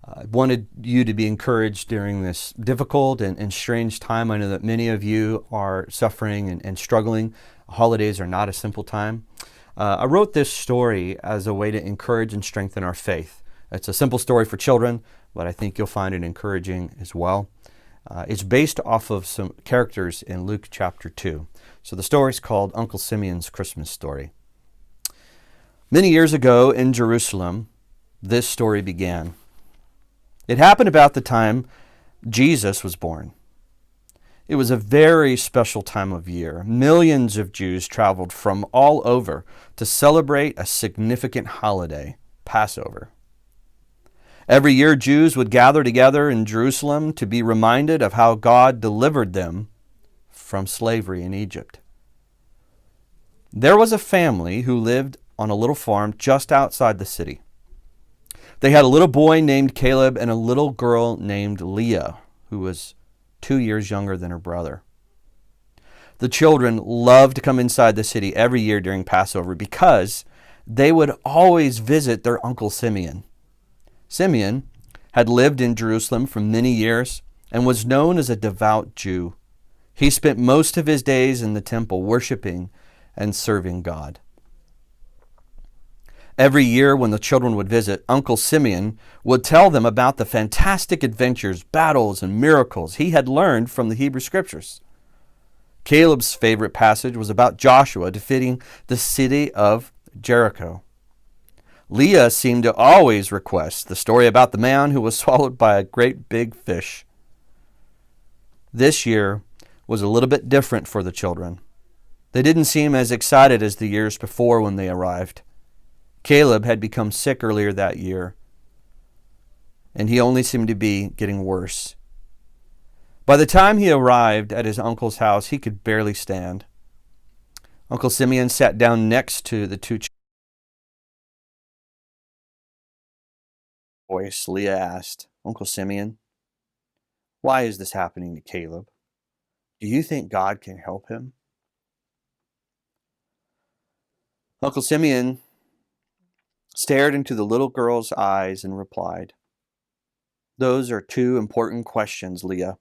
I wanted you to be encouraged during this difficult and strange time. I know that many of you are suffering and struggling. Holidays are not a simple time. I wrote this story as a way to encourage and strengthen our faith. It's a simple story for children, but I think you'll find it encouraging as well. It's based off of some characters in Luke chapter 2. So the story is called Uncle Simeon's Christmas Story. Many years ago in Jerusalem, this story began. It happened about the time Jesus was born. It was a very special time of year. Millions of Jews traveled from all over to celebrate a significant holiday, Passover. Every year, Jews would gather together in Jerusalem to be reminded of how God delivered them from slavery in Egypt. There was a family who lived on a little farm just outside the city. They had a little boy named Caleb and a little girl named Leah, who was 2 years younger than her brother. The children loved to come inside the city every year during Passover because they would always visit their Uncle Simeon. Simeon had lived in Jerusalem for many years and was known as a devout Jew. He spent most of his days in the temple worshiping and serving God. Every year when the children would visit, Uncle Simeon would tell them about the fantastic adventures, battles, and miracles he had learned from the Hebrew Scriptures. Caleb's favorite passage was about Joshua defeating the city of Jericho. Leah seemed to always request the story about the man who was swallowed by a great big fish. This year was a little bit different for the children. They didn't seem as excited as the years before when they arrived. Caleb had become sick earlier that year, and he only seemed to be getting worse. By the time he arrived at his uncle's house, he could barely stand. Uncle Simeon sat down next to the two children. Voice, Leah asked, "Uncle Simeon, why is this happening to Caleb? Do you think God can help him?" Uncle Simeon stared into the little girl's eyes and replied, "Those are two important questions, Leah."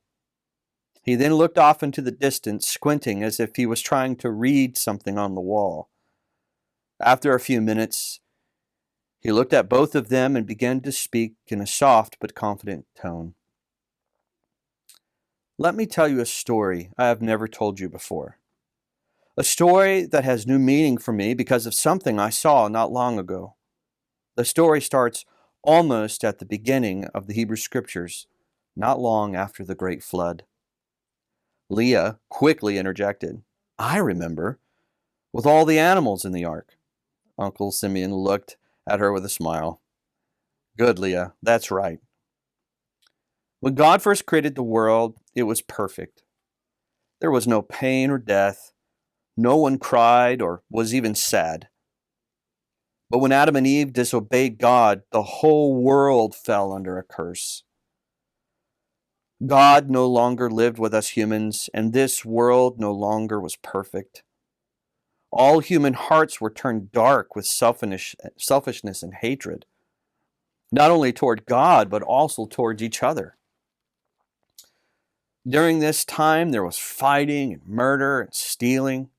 He then looked off into the distance, squinting as if he was trying to read something on the wall. After a few minutes, he looked at both of them and began to speak in a soft but confident tone. "Let me tell you a story I have never told you before. A story that has new meaning for me because of something I saw not long ago. The story starts almost at the beginning of the Hebrew Scriptures, not long after the Great Flood." Leah quickly interjected, "I remember, with all the animals in the ark." Uncle Simeon looked at her with a smile. "Good, Leah, that's right. When God first created the world, it was perfect. There was no pain or death. No one cried or was even sad. But when Adam and Eve disobeyed God, the whole world fell under a curse. God no longer lived with us humans, and this world no longer was perfect. All human hearts were turned dark with selfishness and hatred, not only toward God, but also towards each other. During this time, there was fighting and murder and stealing.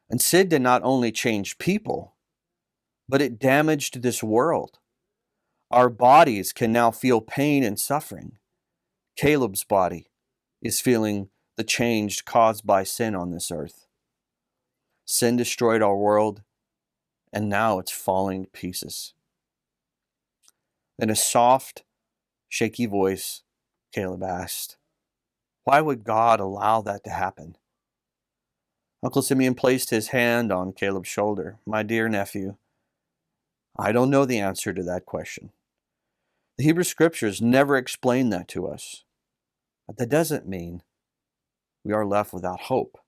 And sin did not only change people, but it damaged this world. Our bodies can now feel pain and suffering. Caleb's body is feeling the change caused by sin on this earth. Sin destroyed our world, and now it's falling to pieces." In a soft, shaky voice, Caleb asked, "Why would God allow that to happen?" Uncle Simeon placed his hand on Caleb's shoulder. "My dear nephew, I don't know the answer to that question. The Hebrew Scriptures never explain that to us. But that doesn't mean we are left without hope."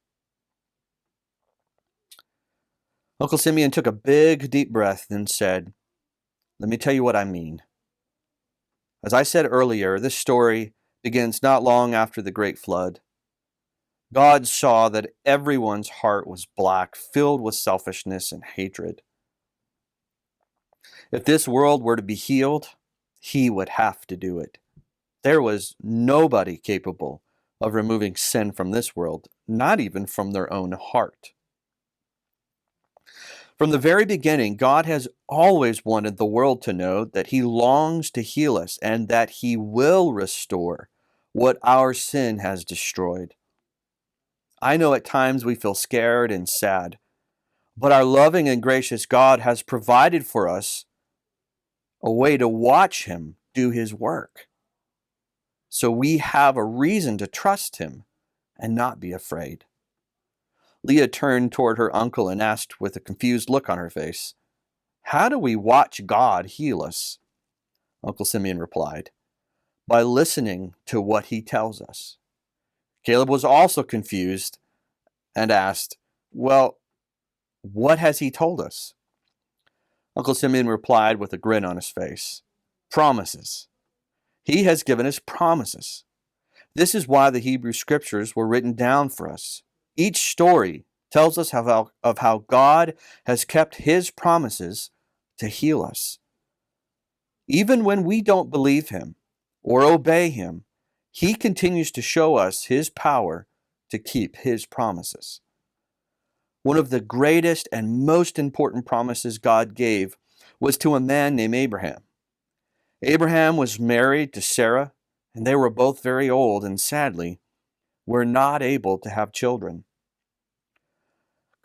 Uncle Simeon took a big, deep breath and said, "Let me tell you what I mean. As I said earlier, this story begins not long after the Great Flood. God saw that everyone's heart was black, filled with selfishness and hatred. If this world were to be healed, he would have to do it. There was nobody capable of removing sin from this world, not even from their own heart. From the very beginning, God has always wanted the world to know that he longs to heal us and that he will restore what our sin has destroyed. I know at times we feel scared and sad, but our loving and gracious God has provided for us a way to watch him do his work. So we have a reason to trust him and not be afraid. Leah turned toward her uncle and asked with a confused look on her face, "How do we watch God heal us?" Uncle Simeon replied, "By listening to what he tells us." Caleb was also confused and asked, "Well, what has he told us?" Uncle Simeon replied with a grin on his face, "Promises. He has given us promises. This is why the Hebrew scriptures were written down for us. Each story tells us of how God has kept his promises to heal us. Even when we don't believe him or obey him, he continues to show us his power to keep his promises. One of the greatest and most important promises God gave was to a man named Abraham. Abraham was married to Sarah, and they were both very old and sadly were not able to have children.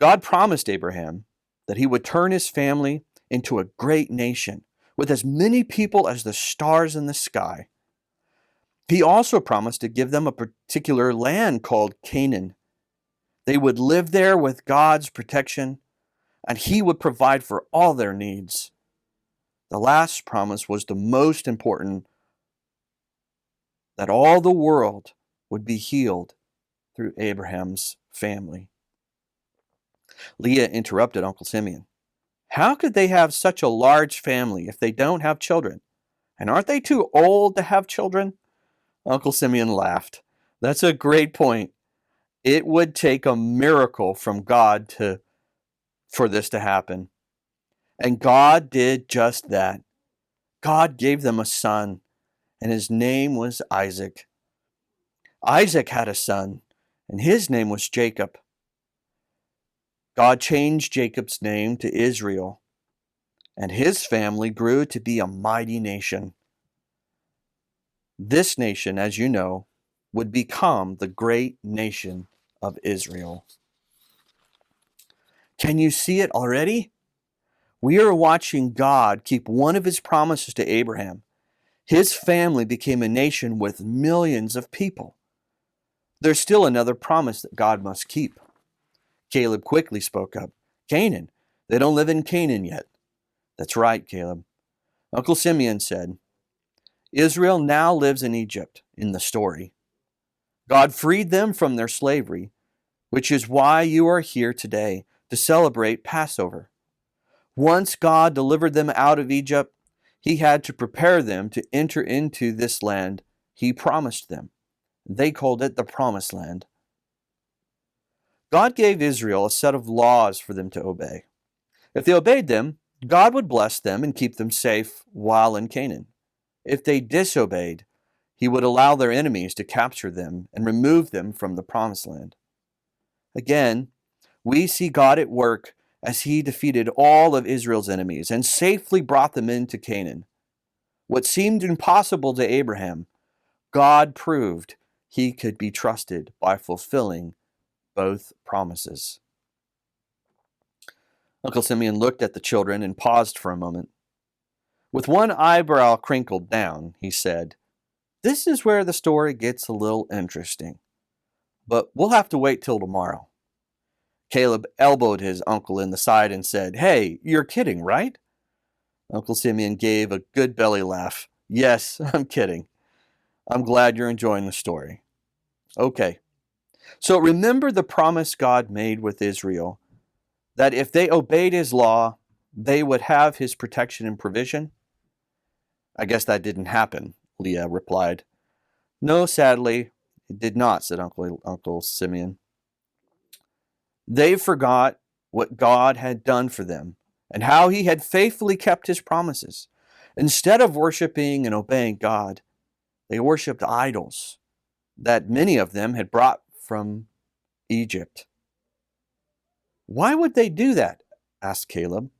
God promised Abraham that he would turn his family into a great nation with as many people as the stars in the sky. He also promised to give them a particular land called Canaan. They would live there with God's protection, and he would provide for all their needs. The last promise was the most important, that all the world would be healed through Abraham's family. Leah interrupted Uncle Simeon. "How could they have such a large family if they don't have children? And aren't they too old to have children?" Uncle Simeon laughed. "That's a great point. It would take a miracle from God for this to happen. And God did just that. God gave them a son, and his name was Isaac. Isaac had a son, and his name was Jacob. God changed Jacob's name to Israel, and his family grew to be a mighty nation. This nation, as you know, would become the great nation of Israel." Can you see it already? We are watching God keep one of his promises to Abraham. His family became a nation with millions of people. There's still another promise that God must keep. Caleb quickly spoke up. "Canaan. They don't live in Canaan yet." "That's right, Caleb." Uncle Simeon said, "Israel now lives in Egypt in the story. God freed them from their slavery, which is why you are here today to celebrate Passover. Once God delivered them out of Egypt, he had to prepare them to enter into this land he promised them. They called it the Promised Land. God gave Israel a set of laws for them to obey. If they obeyed them, God would bless them and keep them safe while in Canaan. If they disobeyed, he would allow their enemies to capture them and remove them from the Promised Land. Again, we see God at work as he defeated all of Israel's enemies and safely brought them into Canaan. What seemed impossible to Abraham, God proved he could be trusted by fulfilling both promises. Uncle Simeon looked at the children and paused for a moment. With one eyebrow crinkled down, he said, "This is where the story gets a little interesting, but we'll have to wait till tomorrow." Caleb elbowed his uncle in the side and said, "Hey, you're kidding, right?" Uncle Simeon gave a good belly laugh. "Yes, I'm kidding. I'm glad you're enjoying the story." Okay, so remember the promise God made with Israel, that if they obeyed his law, they would have his protection and provision? "I guess that didn't happen," Leah replied. "No, sadly, it did not," said Uncle Simeon. They forgot what God had done for them and how he had faithfully kept his promises. Instead of worshiping and obeying God, they worshiped idols that many of them had brought from Egypt. Why would they do that? Asked Caleb.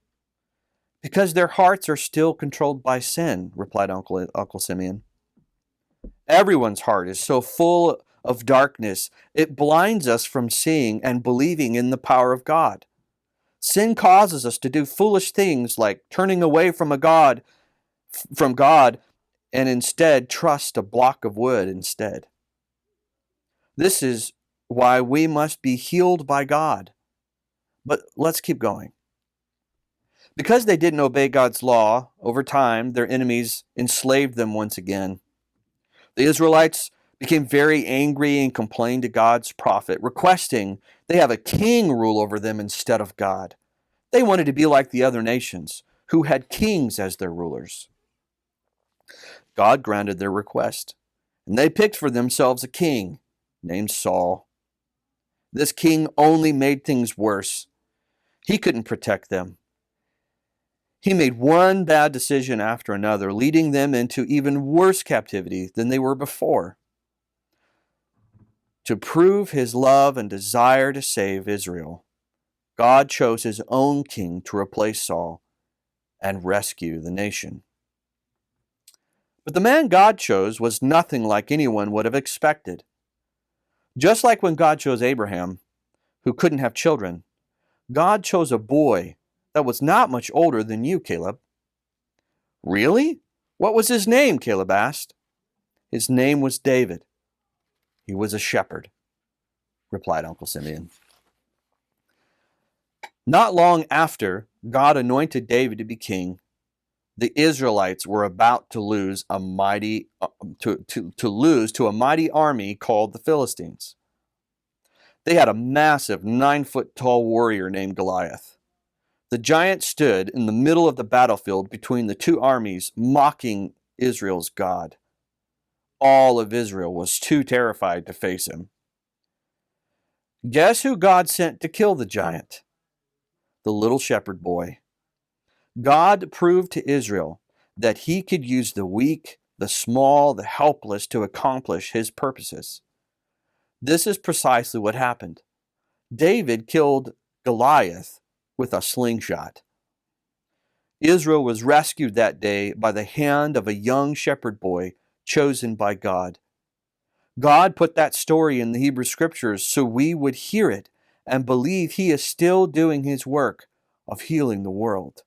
Because their hearts are still controlled by sin, replied Uncle Simeon. Everyone's heart is so full of darkness, it blinds us from seeing and believing in the power of God. Sin causes us to do foolish things like turning away from God, and instead trust a block of wood instead. This is why we must be healed by God. But let's keep going. Because they didn't obey God's law, over time, their enemies enslaved them once again. The Israelites became very angry and complained to God's prophet, requesting they have a king rule over them instead of God. They wanted to be like the other nations, who had kings as their rulers. God granted their request, and they picked for themselves a king named Saul. This king only made things worse. He couldn't protect them. He made one bad decision after another, leading them into even worse captivity than they were before. To prove his love and desire to save Israel, God chose his own king to replace Saul and rescue the nation. But the man God chose was nothing like anyone would have expected. Just like when God chose Abraham, who couldn't have children, God chose a boy that was not much older than you, Caleb. Really? What was his name? Caleb asked. His name was David. He was a shepherd, replied Uncle Simeon. Not long after God anointed David to be king, the Israelites were about to lose to a mighty army called the Philistines. They had a massive 9-foot-tall warrior named Goliath. The giant stood in the middle of the battlefield between the two armies, mocking Israel's God. All of Israel was too terrified to face him. Guess who God sent to kill the giant? The little shepherd boy. God proved to Israel that he could use the weak, the small, the helpless to accomplish his purposes. This is precisely what happened. David killed Goliath with a slingshot. Israel was rescued that day by the hand of a young shepherd boy chosen by God. God put that story in the Hebrew Scriptures so we would hear it and believe he is still doing his work of healing the world.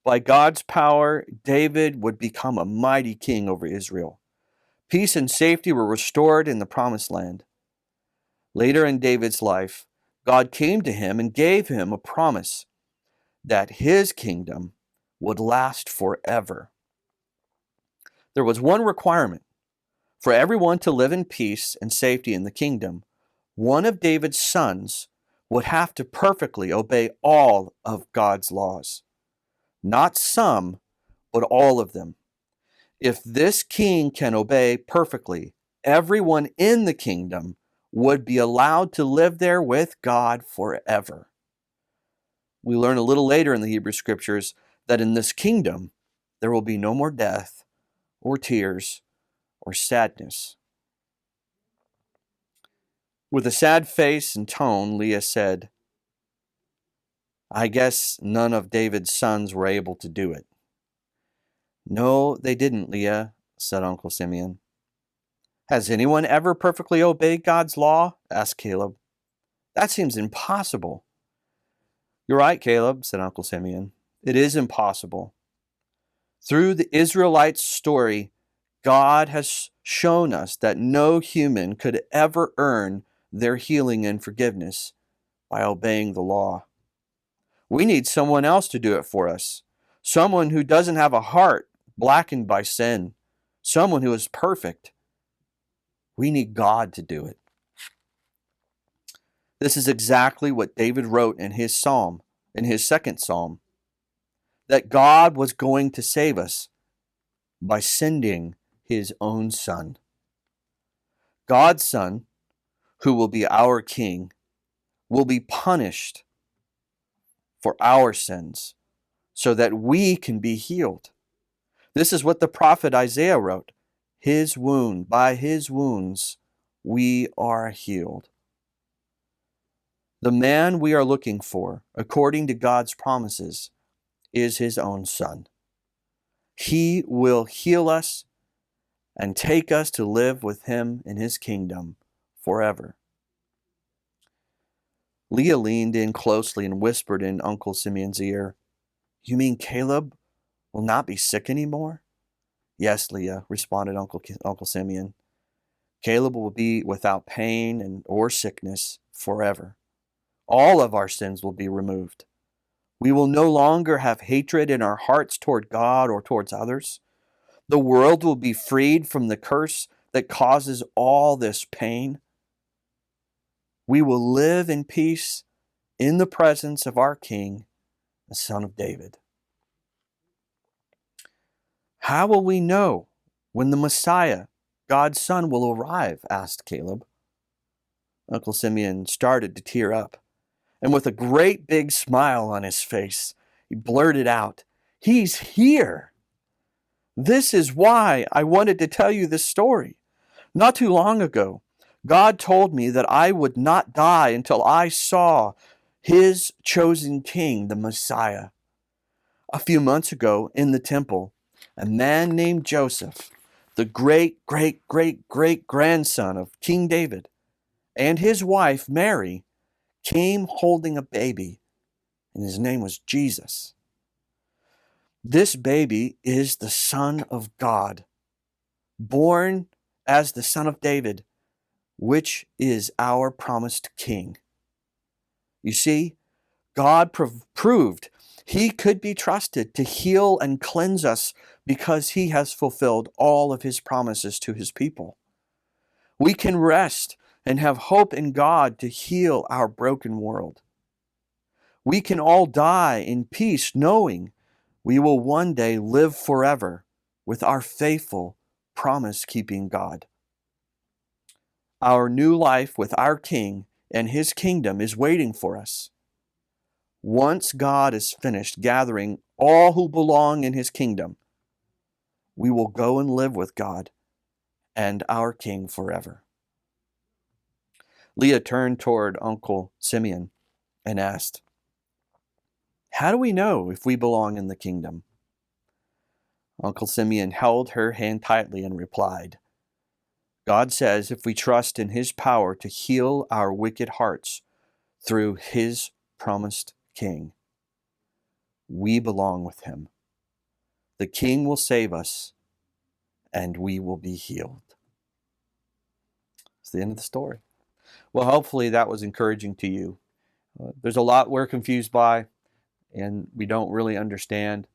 By God's power, David would become a mighty king over Israel. Peace and safety were restored in the Promised Land. Later in David's life, God came to him and gave him a promise that his kingdom would last forever. There was one requirement. For everyone to live in peace and safety in the kingdom, one of David's sons would have to perfectly obey all of God's laws. Not some, but all of them. If this king can obey perfectly, everyone in the kingdom would be allowed to live there with God forever. We learn a little later in the Hebrew Scriptures that in this kingdom there will be no more death or tears or sadness. With a sad face and tone, Leah said, I guess none of David's sons were able to do it. No, they didn't, Leah, said Uncle Simeon. Has anyone ever perfectly obeyed God's law? Asked Caleb. That seems impossible. You're right, Caleb, said Uncle Simeon. It is impossible. Through the Israelites' story, God has shown us that no human could ever earn their healing and forgiveness by obeying the law. We need someone else to do it for us, someone who doesn't have a heart blackened by sin, someone who is perfect. We need God to do it. This is exactly what David wrote in his second psalm, that God was going to save us by sending his own Son. God's Son, who will be our King, will be punished for our sins so that we can be healed. This is what the prophet Isaiah wrote. By his wounds, we are healed. The man we are looking for, according to God's promises, is his own son. He will heal us and take us to live with him in his kingdom forever. Leah leaned in closely and whispered in Uncle Simeon's ear, "You mean Caleb will not be sick anymore?" "Yes, Leah," responded Uncle Simeon. "Caleb will be without pain or sickness forever. All of our sins will be removed. We will no longer have hatred in our hearts toward God or towards others. The world will be freed from the curse that causes all this pain. We will live in peace in the presence of our King, the Son of David." "How will we know when the Messiah, God's Son, will arrive?" asked Caleb. Uncle Simeon started to tear up, and with a great big smile on his face, he blurted out, "He's here! This is why I wanted to tell you this story. Not too long ago, God told me that I would not die until I saw his chosen king, the Messiah. A few months ago in the temple, a man named Joseph, the great-great-great-great-grandson of King David, and his wife Mary came holding a baby, and his name was Jesus. This baby is the Son of God, born as the Son of David, which is our promised King. You see, God proved he could be trusted to heal and cleanse us because he has fulfilled all of his promises to his people. We can rest and have hope in God to heal our broken world. We can all die in peace knowing we will one day live forever with our faithful, promise-keeping God. Our new life with our King and his kingdom is waiting for us. Once God is finished gathering all who belong in his kingdom, we will go and live with God and our King forever. Leah turned toward Uncle Simeon and asked, "How do we know if we belong in the kingdom?" Uncle Simeon held her hand tightly and replied, "God says if we trust in his power to heal our wicked hearts through his promised King, we belong with him. The King will save us, and we will be healed." It's the end of the story. Well, hopefully that was encouraging to you. There's a lot we're confused by, and we don't really understand.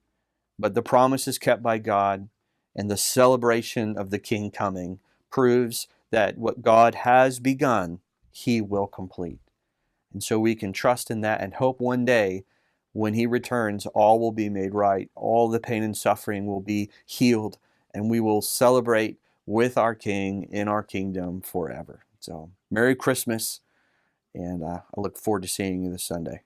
But the promise is kept by God, and the celebration of the King coming proves that what God has begun, he will complete. And so we can trust in that and hope one day when he returns, all will be made right. All the pain and suffering will be healed, and we will celebrate with our King in our kingdom forever. So, Merry Christmas, and I look forward to seeing you this Sunday.